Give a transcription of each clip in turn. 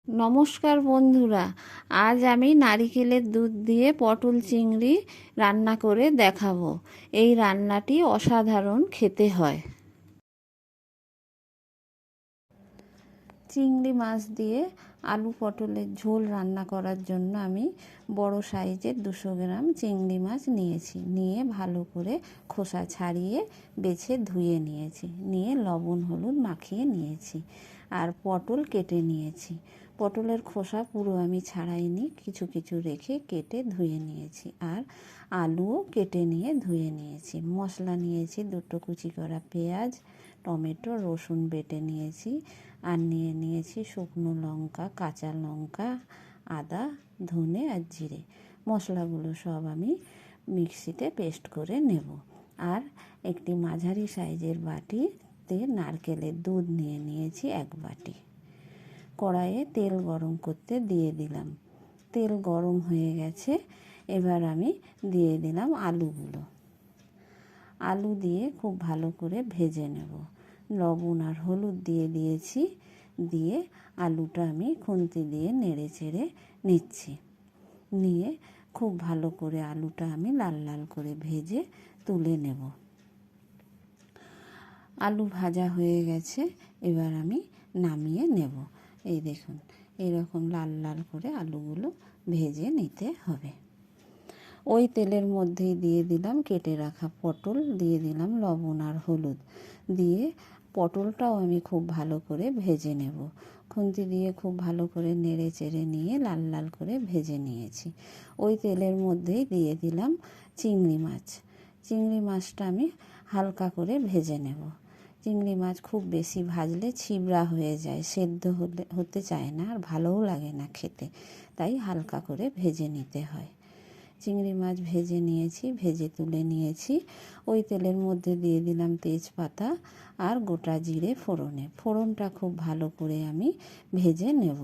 নমস্কার বন্ধুরা, আজ আমি নারিকেলের দুধ দিয়ে পটল চিংড়ি রান্না করে দেখাবো। এই রান্নাটি অসাধারণ খেতে হয়। চিংড়ি মাছ দিয়ে আলু পটলের ঝোল রান্না করার জন্য আমি বড় সাইজের 200 গ্রাম চিংড়ি মাছ নিয়ে ভালো করে খোসা ছাড়িয়ে বেছে ধুয়ে নিয়েছি। নিয়ে লবণ হলুদ মাখিয়ে নিয়েছি। আর পটল কেটে নিয়েছি। পটলের খোসা পুরো আমি ছাড়াইনি, কিছু কিছু রেখে কেটে ধুয়ে নিয়েছি। আর আলুও কেটে নিয়ে ধুয়ে নিয়েছি। মশলা নিয়েছি 2টো কুচি করা পেঁয়াজ, টমেটো, রসুন বেটে নিয়েছি। আর নিয়েছি শুকনো লঙ্কা, কাঁচা লঙ্কা, আদা, ধনে আর জিরে। মশলাগুলো সব আমি মিক্সিতে পেস্ট করে নেব। আর একটি মাঝারি সাইজের বাটিতে নারকেলের দুধ নিয়েছি 1 বাটি। কড়াইয়ে তেল গরম করতে দিয়ে দিলাম। তেল গরম হয়ে গেছে। এবার আমি দিয়ে দিলাম আলুগুলো। আলু দিয়ে খুব ভালো করে ভেজে নেব। লবণ আর হলুদ দিয়ে দিয়েছি। দিয়ে আলুটা আমি খুন্তি দিয়ে নেড়ে চেড়ে নিচ্ছি। নিয়ে খুব ভালো করে আলুটা আমি লাল লাল করে ভেজে তুলে নেব। আলু ভাজা হয়ে গেছে। এবার আমি নামিয়ে নেব। এই দেখুন, এরকম লাল লাল করে আলুগুলো ভেজে নিতে হবে। ওই তেলের মধ্যেই দিয়ে দিলাম কেটে রাখা পটল, দিয়ে দিলাম লবণ আর হলুদ। দিয়ে পটলটাও আমি খুব ভালো করে ভেজে নেব। খুন্তি দিয়ে খুব ভালো করে নেড়ে চেড়ে নিয়ে লাল লাল করে ভেজে নিয়েছি। ওই তেলের মধ্যেই দিয়ে দিলাম চিংড়ি মাছ। চিংড়ি মাছটা আমি হালকা করে ভেজে নেব। চিংড়ি মাছ খুব বেশি ভাজলে ছিবড়া হয়ে যায়, সেদ্ধ হতে চায় না, আর ভালোও লাগে না খেতে। তাই হালকা করে ভেজে নিতে হয়। চিংড়ি মাছ ভেজে নিয়েছি, ভেজে তুলে নিয়েছি। ওই তেলের মধ্যে দিয়ে দিলাম তেজপাতা আর গোটা জিরে ফোড়নে। ফোড়নটা খুব ভালো করে আমি ভেজে নেব।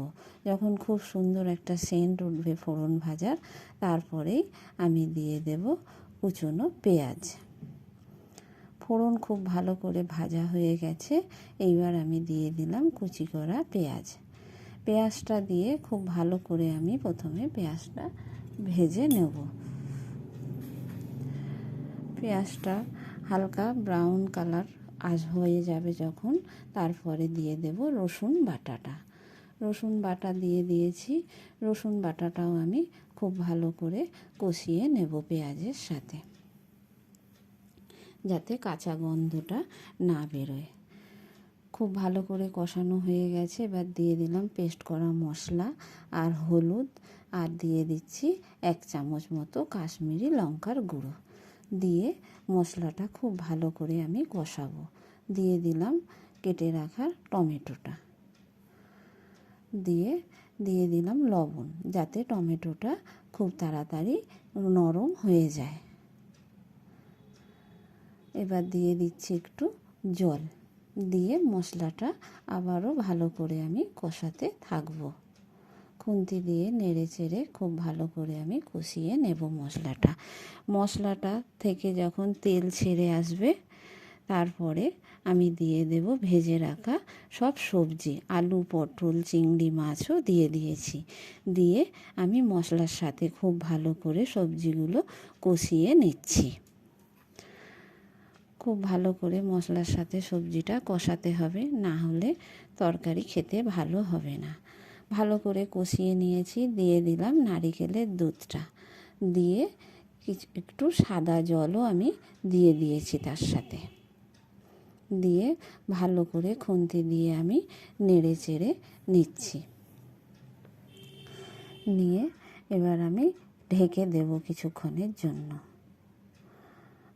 যখন খুব সুন্দর একটা সেন্ট উঠবে ফোড়ন ভাজার, তারপরেই আমি দিয়ে দেব কুচনো পেঁয়াজ। ফোড়ন খুব ভালো করে ভাজা হয়ে গেছে। এইবার আমি দিয়ে দিলাম কুচি করা পেঁয়াজ। পেঁয়াজটা দিয়ে খুব ভালো করে আমি প্রথমে পেঁয়াজটা ভেজে নেব। পেঁয়াজটা হালকা ব্রাউন কালার হয়ে যাবে যখন, তারপরে দিয়ে দেব রসুন বাটাটা। রসুন বাটা দিয়ে দিয়েছি। রসুন বাটাটাও আমি খুব ভালো করে কষিয়ে নেব পেঁয়াজের সাথে, যাতে কাঁচা গন্ধটা না বেরোয়। খুব ভালো করে কষানো হয়ে গেছে। এবার দিয়ে দিলাম পেস্ট করা মশলা আর হলুদ, আর দিয়ে দিচ্ছি 1 চামচ মতো কাশ্মীরি লঙ্কার গুঁড়ো। দিয়ে মশলাটা খুব ভালো করে আমি কষাবো। দিয়ে দিলাম কেটে রাখা টমেটোটা। দিয়ে দিলাম লবণ, যাতে টমেটোটা খুব তাড়াতাড়ি নরম হয়ে যায়। এবার দিয়ে দিচ্ছি একটু জল। দিয়ে মশলাটা আবারও ভালো করে আমি কষাতে থাকবো। খুন্তি দিয়ে নেড়ে চেড়ে খুব ভালো করে আমি কষিয়ে নেব মশলাটা থেকে যখন তেল ছেড়ে আসবে, তারপরে আমি দিয়ে দেব ভেজে রাখা সব সবজি। আলু, পটল, চিংড়ি মাছও দিয়ে দিয়েছি। দিয়ে আমি মশলার সাথে খুব ভালো করে সবজিগুলো কষিয়ে নিচ্ছি। খুব ভালো করে মশলার সাথে সবজিটা কষাতে হবে, না হলে তরকারি খেতে ভালো হবে না। ভালো করে কষিয়ে নিয়েছি। দিয়ে দিলাম নারিকেলের দুধটা। দিয়ে একটু সাদা জলও আমি দিয়ে দিয়েছি তার সাথে। দিয়ে ভালো করে খুন্তি দিয়ে আমি নেড়ে চেড়ে নিচ্ছি। নিয়ে এবার আমি ঢেকে দেব কিছুক্ষণের জন্য।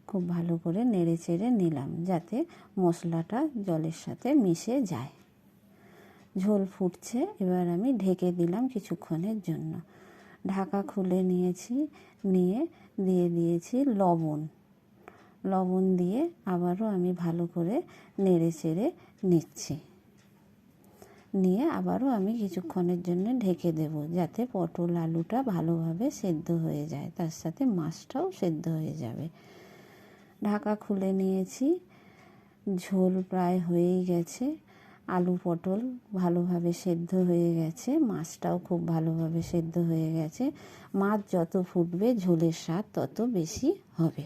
খুব ভালো করে নেড়ে চেড়ে নিলাম, যাতে মশলাটা জলের সাথে মিশে যায়। ঝোল ফুটছে। এবার আমি ঢেকে দিলাম কিছুক্ষণের জন্য। ঢাকা খুলে নিয়েছি। নিয়ে দিয়ে দিয়েছি লবণ দিয়ে আবারও আমি ভালো করে নেড়ে চেড়ে নিচ্ছি। নিয়ে আবারও আমি কিছুক্ষণের জন্য ঢেকে দেব, যাতে পটল আলুটা ভালোভাবে সেদ্ধ হয়ে যায়, তার সাথে মাছটাও সেদ্ধ হয়ে যাবে। ঢাকা খুলে নিয়েছি। ঝোল প্রায় হয়েই গেছে। আলু পটল ভালোভাবে সেদ্ধ হয়ে গেছে, মাছটাও খুব ভালোভাবে সেদ্ধ হয়ে গেছে। মাছ যত ফুটবে ঝোলের স্বাদ তত বেশি হবে।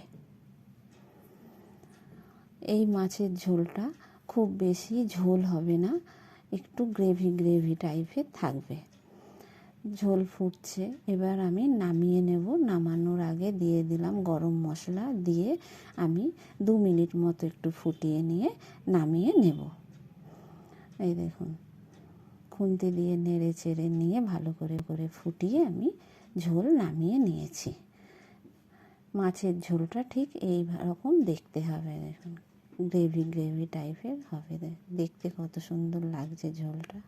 এই মাছের ঝোলটা খুব বেশি ঝোল হবে না, একটু গ্রেভি গ্রেভি টাইপের থাকবে। ঝোল ফুটছে, এবার আমি নামিয়ে নেব। নামানোর আগে দিয়ে দিলাম গরম মশলা, দিয়ে আমি 2 মিনিট মতো একটু ফুটিয়ে নিয়ে নামিয়ে নেব। এই দেখুন, খুন্তি দিয়ে নেড়ে চেড়ে নিয়ে ভালো করে করে ফুটিয়ে আমি ঝোল নামিয়ে নিয়েছি। মাছের ঝোলটা ঠিক এই রকম দেখতে হবে। দেখুন গ্রেভি গ্রেভি টাইপের হবে, দেখতে কত সুন্দর লাগছে ঝোলটা।